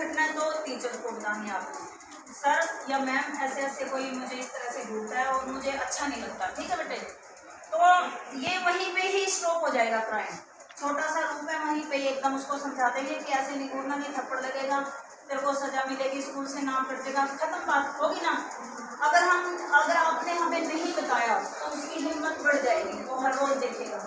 घटना है तो टीचर को बतानी आपको, सर या मैम ऐसे ऐसे कोई मुझे इस तरह से घूरता है और मुझे अच्छा नहीं लगता, ठीक है बेटे। तो ये वहीं पे ही स्टॉप हो जाएगा क्राइम, छोटा सा रूप है, वहीं पे एकदम उसको समझा देंगे कि ऐसे नहीं घूरना, नहीं थप्पड़ लगेगा, तेरे को सजा मिलेगी, स्कूल से नाम कटेगा, खत्म बात होगी ना। अगर आपने हमें नहीं बताया तो उसकी हिम्मत बढ़ जाएगी, वो हर रोज देखेगा,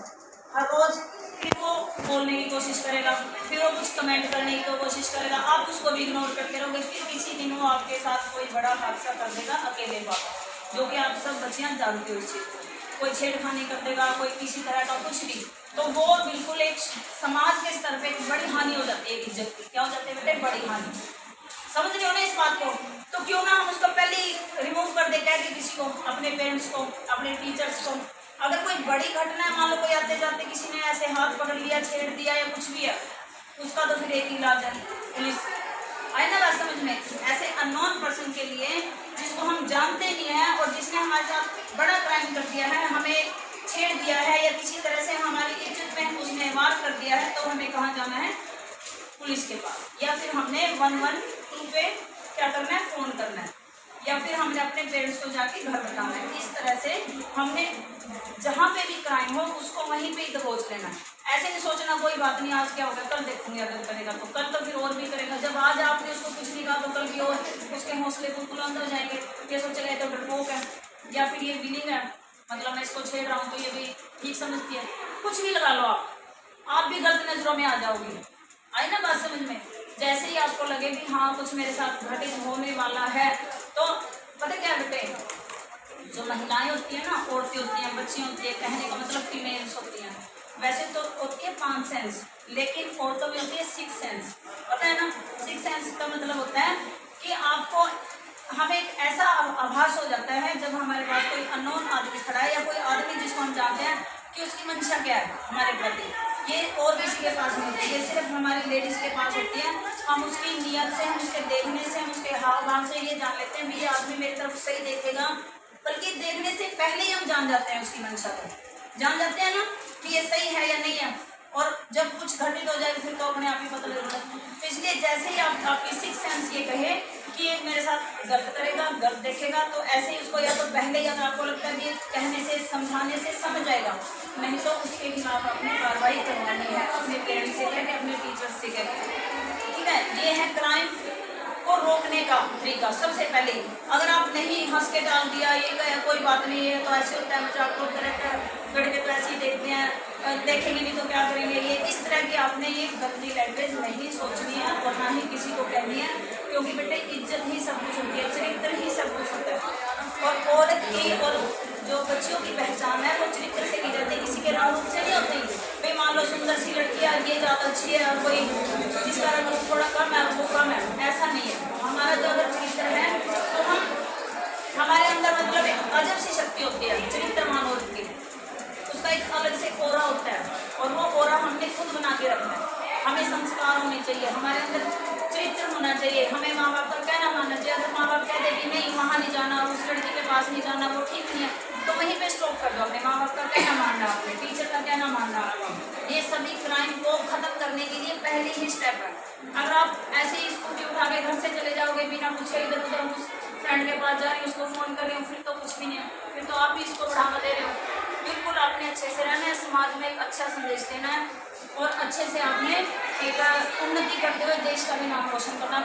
हर रोज फिर वो बोलने की कोशिश करेगा, फिर वो कुछ कमेंट करने की कोशिश करेगा, आप उसको भी इग्नोर करते रहोगे, फिर किसी दिन वो आपके साथ कोई बड़ा हादसा कर देगा अकेले बाप, जो कि आप सब बच्चियां जानते हो इस चीज़ को। कोई छेड़खानी कर देगा, कोई किसी तरह का कुछ भी, तो वो बिल्कुल एक समाज के स्तर पे एक बड़ी हानि हो जाती है, इज्जत की। क्या हो जाती है बेटे? बड़ी हानि। समझ रहे हो ना इस बात को? तो क्यों ना हम उसको पहले ही रिमूव कर दे, कह के किसी को, अपने पेरेंट्स को, अपने टीचर्स को। अगर कोई बड़ी घटना है, मान लो कोई आते जाते किसी ने ऐसे हाथ पकड़ लिया, छेड़ दिया या कुछ भी है, उसका तो फिर एक ही इलाज है, पुलिस। आए ना बात समझ में? ऐसे अननोन पर्सन के लिए, जिसको हम जानते नहीं है और जिसने हमारे साथ बड़ा क्राइम कर दिया है, हमें छेड़ दिया है या किसी तरह से हमारी इज्जत में उसने वार कर दिया है, तो हमें कहाँ जाना है? पुलिस के पास। या फिर हमने 112 पे क्या करना है? फ़ोन करना है, या फिर हमने अपने पेरेंट्स को जाके घर बताना है। इस तरह से हमने जहाँ पे भी क्राइम हो उसको वहीं पे ही दबोच लेना है। ऐसे नहीं सोचना कोई बात नहीं, आज क्या होगा, कल देखूंगी, अगर करेगा तो कल तो फिर और भी करेगा। जब आज आपने उसको कुछ नहीं कहा तो कल की और उसके हौसले को बुलंद हो जाएंगे, ये सोचेगा ये तो डरपोक है, या फिर ये विलिंग है, मतलब मैं इसको छेड़ रहा हूँ तो ये भी ठीक समझती है। कुछ भी लगा लो आप भी गलत नजरों में आ जाओगी। आई ना बात समझ में? जैसे ही आपको लगे कि हाँ कुछ मेरे साथ घटित होने वाला है, तो पता क्या बेटे, जो महिलाएं होती है ना, औरतें होती हैं, बच्ची होती है, कहने का मतलब फीमेल्स होती हैं, वैसे तो होती है 5 सेंस, लेकिन औरतों में होती है 6 सेंस। पता है ना? 6 सेंस का मतलब होता है कि आपको, हमें एक ऐसा आभास हो जाता है जब हमारे पास कोई अननोन आदमी खड़ा है, या कोई आदमी जिसको हम जानते हैं कि उसकी मंशा क्या है हमारे प्रति, ये और किसी के पास नहीं होती, ये सिर्फ हमारी लेडीज़ के पास होती है। हम उसकी नीयत से, हम उसके देखने से, हम उसके हाव भाव से ये जान लेते हैं भी ये आदमी मेरी तरफ सही देखेगा, बल्कि देखने से पहले ही हम जान जाते हैं उसकी मंशा को, जान जाते हैं ना कि ये सही है या नहीं है। और जब कुछ घटित हो जाए फिर तो अपने आप ही पता लगता है। तो इसलिए जैसे ही आपकी 6 सेंस ये कहे कि ये मेरे साथ गलत करेगा, गलत देखेगा, तो ऐसे ही उसको या तो पहले ही अगर आपको लगता है कि कहने से, समझाने से समझ जाएगा, नहीं तो उसके खिलाफ अपनी कार्रवाई करवानी है, अपने पेरेंट्स से कह के, अपने टीचर्स से कह के। ठीक है? ये है क्राइम को रोकने का तरीका। सबसे पहले अगर आप नहीं हंस के डाल दिया, ये कोई बात नहीं है, तो ऐसे होता है, मजाक को लड़के तो ऐसे ही देखते हैं, देखेंगे नहीं तो क्या करेंगे, ये इस तरह की आपने ये गंदी लैंग्वेज नहीं सोचनी है और ना ही किसी को कहनी है, क्योंकि बेटे इज्जत ही सब कुछ होती है, चरित्र ही सब कुछ होता है। और औरत की और जो बच्चियों की पहचान है वो चरित्र से की जाती है, किसी के रंग रूप से नहीं होती। भाई मान लो सुंदर सी लड़की है, ये ज़्यादा अच्छी है, और कोई जिसका रंग रूप थोड़ा कम है वो कम है, ऐसा नहीं है। हमारा जो अगर चरित्र है तो हमारे अंदर मतलब एक अजब सी शक्ति होती है चरित्रमान औरत की, उसका एक अलग से कोरा होता है, और वो कोरा हमने खुद बना के रखना है। हमें संस्कार होने चाहिए, हमारे अंदर चरित्र होना चाहिए, हमें माँ बाप का कहना मानना चाहिए। अगर माँ बाप कह दे कि नहीं वहाँ नहीं जाना, उस लड़की के पास नहीं जाना, वो ठीक नहीं है, तो वहीं पे स्टॉप कर दो। अपने माँ बाप का कहना मानना, अपने टीचर का कहना मानना, ये सभी क्राइम को खत्म करने के लिए पहले ही स्टेप है। अगर आप ऐसे ही स्कूटी उठा के घर से चले जाओगे बिना पूछे, इधर उधर उस फ्रेंड के पास जा रही हो, उसको फ़ोन कर रही हो, फिर तो कुछ भी नहीं है, फिर तो आप भी इसको बढ़ावा दे रहे हो। बिल्कुल आपने अच्छे से रहना है, समाज में एक अच्छा संदेश देना है, और अच्छे से आपने एक उन्नति करते हुए देश का भी नाम रोशन करना।